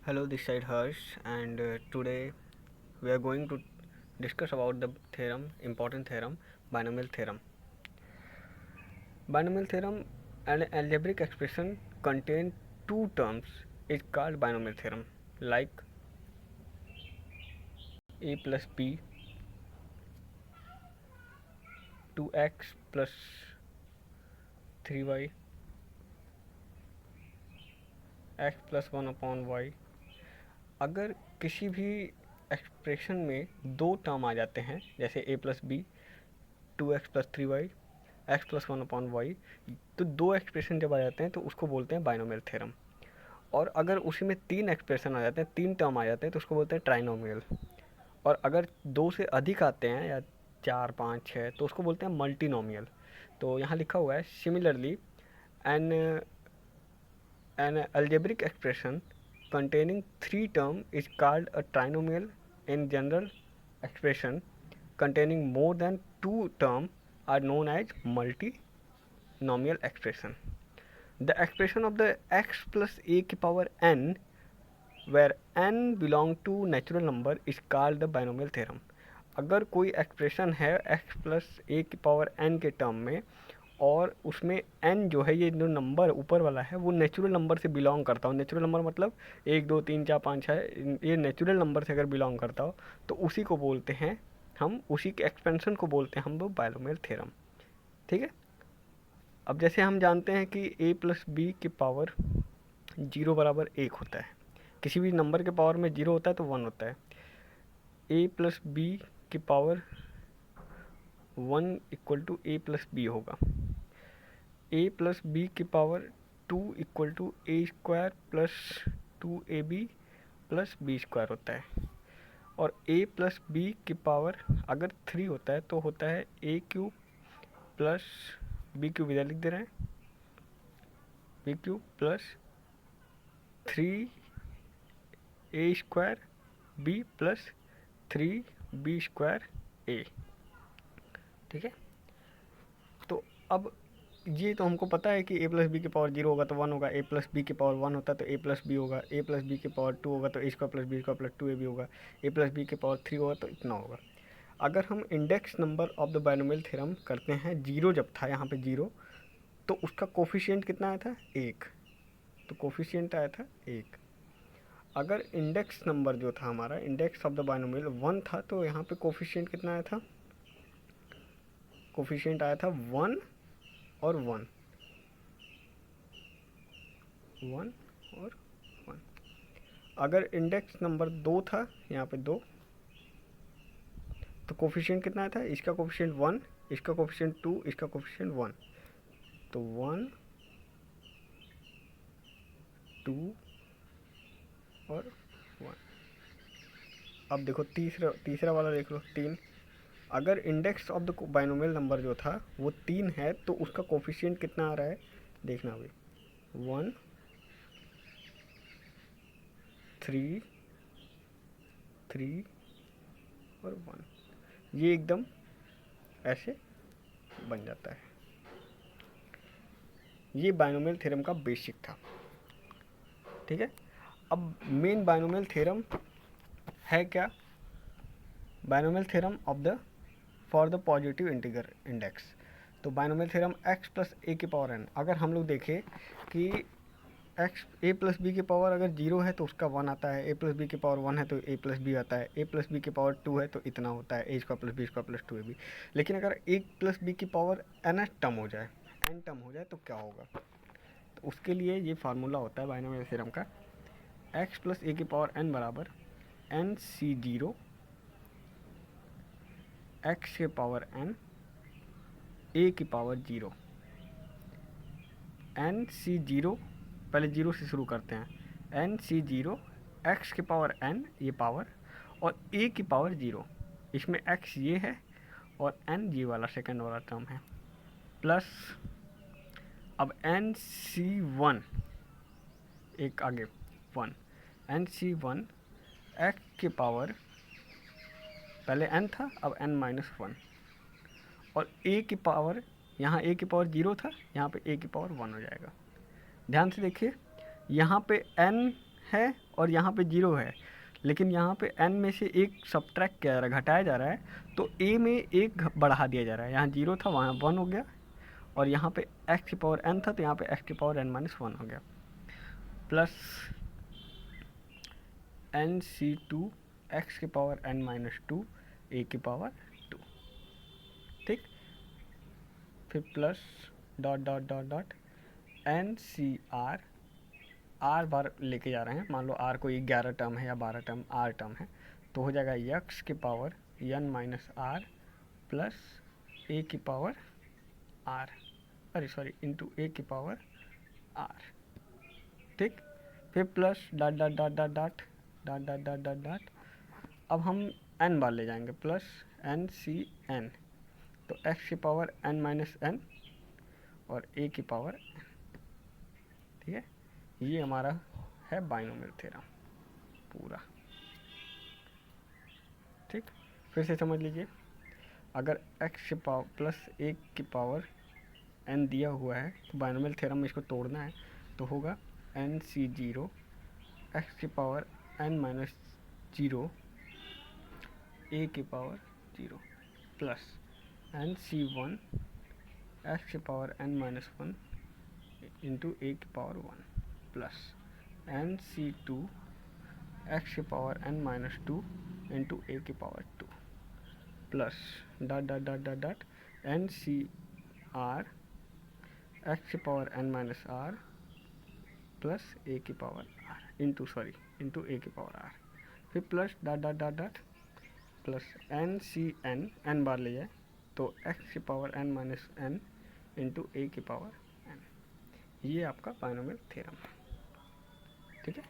Hello, this side Harsh, and today we are going to discuss about the important theorem, binomial theorem. Binomial theorem, an algebraic expression contain two terms, is called binomial theorem, like a plus b, 2x plus 3y, x plus 1 upon y. अगर किसी भी expression में दो term आ जाते हैं, जैसे a plus b, 2x plus 3y, x plus 1 upon y, तो दो एक्सप्रेशन जब आ जाते हैं तो उसको बोलते हैं बाइनोमियल थ्योरम। और अगर उसी में तीन एक्सप्रेशन आ जाते हैं, तीन टर्म आ जाते हैं, तो उसको बोलते हैं ट्राइनोमियल। और अगर दो से अधिक आते हैं या चार पाँच छः, तो उसको बोलते हैं मल्टीनोमियल। तो यहाँ लिखा हुआ है similarly an an algebraic expression containing three term is called a trinomial. In general, expression containing more than two term are known as multinomial expression. The expression of the x plus a की power n where n belong to natural number is called the binomial theorem. अगर कोई expression है x plus a की power n के term में, और उसमें n जो है, ये जो नंबर ऊपर वाला है, वो नेचुरल नंबर से बिलोंग करता हो। नेचुरल नंबर मतलब एक दो तीन चार पाँच छः, ये नेचुरल नंबर से अगर बिलोंग करता हो तो उसी को बोलते हैं हम, उसी के एक्सपेंशन को बोलते हैं हम वो बाइनोमियल थ्योरम। ठीक है। अब जैसे हम जानते हैं कि a प्लस बी की पावर जीरो बराबर एक होता है, किसी भी नंबर के पावर में जीरो होता है तो वन होता है। a प्लस बी की power one equal to A plus B होगा। a प्लस बी की power two equal to A square plus two A B plus B square होता है। और a प्लस बी की पावर अगर थ्री होता है तो होता है A cube plus B cube, इधर लिख दे रहे हैं, B cube plus three A square B plus three B square A. ठीक है। तो अब ये तो हमको पता है कि a प्लस बी की पावर जीरो होगा तो वन होगा, a प्लस बी की पावर वन होता है तो a प्लस बी होगा, a प्लस बी की पावर टू होगा तो a square plus B square plus two A b होगा, a प्लस बी की पावर थ्री होगा तो इतना होगा। अगर हम index number of the binomial theorem करते हैं, जीरो जब था यहाँ पे जीरो, तो उसका कोफिशिएंट कितना आया था, एक। तो कोफिशिएंट आया था एक। अगर इंडेक्स नंबर जो था हमारा, index of the binomial one था, तो यहाँ पे कोफिशिएंट कितना आया था, कोफिशिएंट आया था वन और वन, वन और वन। अगर इंडेक्स नंबर दो था, यहाँ पे दो, तो कोफिशिएंट कितना आया था, इसका कोफिशिएंट वन, इसका कोफिशिएंट टू, इसका कोफिशिएंट वन, तो वन टू और वन। अब देखो तीसरा तीसरा वाला देख लो, तीन। अगर index of the binomial number जो था वो तीन है, तो उसका कोफिशिएंट कितना आ रहा है, देखना अभी, वन, थ्री, थ्री और वन। ये एकदम ऐसे बन जाता है। ये बाइनोमियल थ्योरम का बेसिक था। ठीक है। अब मेन बाइनोमियल थ्योरम है क्या, binomial theorem of the for the positive integer index. तो binomial theorem x plus a की पावर n, अगर हम लोग देखें कि एक्स ए प्लस बी की पावर अगर जीरो है तो उसका वन आता है, ए प्लस बी की पावर वन है तो ए प्लस बी आता है, ए प्लस बी की पावर टू है तो इतना होता है, ए square plus B square plus two ए बी। लेकिन अगर ए प्लस बी की पावर एन टर्म हो जाए, एन टर्म हो जाए, तो क्या होगा, तो उसके लिए ये फार्मूला होता है बाइनोमियल थ्योरम का, एक्स प्लस ए की पावर एन बराबर एन सी जीरो एक्स के पावर एन ए की power zero, n C zero, पहले जीरो से शुरू करते हैं, एन सी जीरो एक्स की पावर एन, ये पावर, और ए की पावर जीरो, इसमें एक्स ये है और एन ये वाला सेकेंड वाला टर्म है, प्लस अब एन सी वन, एक आगे one, n C one x की पावर, पहले एन था अब एन माइनस वन, और ए की पावर, यहाँ ए की पावर जीरो था, यहाँ पे ए की पावर वन हो जाएगा। ध्यान से देखिए, यहाँ पे n है और यहाँ पे 0 है, लेकिन यहाँ पे n में से एक सब्ट्रैक्ट किया जा रहा है, घटाया जा रहा है, तो a में एक बढ़ा दिया जा रहा है। यहाँ 0 था, वहाँ 1 हो गया, और यहाँ पे x की पावर n था, तो यहाँ पे x की पावर n-1 हो गया, प्लस nc2 x की पावर n-2 a की पावर 2, ठीक। फिर plus dot dot dot dot NCR, r बार लेके जा रहे हैं, मान लो r कोई 11 टर्म है या 12 टर्म r टर्म है, तो हो जाएगा x की पावर n-r प्लस a की पावर r, अरे सॉरी इंटू a की पावर r, ठीक। फिर plus dot dot dot dot dot dot dot dot dot dot, अब हम n बार ले जाएंगे, प्लस NCn, तो x की पावर n-n और a की पावर n, ठीक है। ये हमारा है बाइनोमियल थ्योरम पूरा, ठीक। फिर से समझ लीजिए, अगर x की पावर प्लस 1 की पावर n दिया हुआ है, तो बाइनोमियल थ्योरम में इसको तोड़ना है, तो होगा NC0 x की पावर n-0 a की पावर 0 प्लस NC1 x की पावर n-1 इंटू a की पावर 1 प्लस NC2 x की पावर n-2 इंटू a की power 2 plus dot dot dot dot dot NCR x की पावर n-r प्लस a की power r into a की power r, फिर plus dot dot dot dot plus NCn n बार ले जाए, तो x की power n-n into a की power n। ये आपका बाइनोमियल थ्योरम है, ठीक है।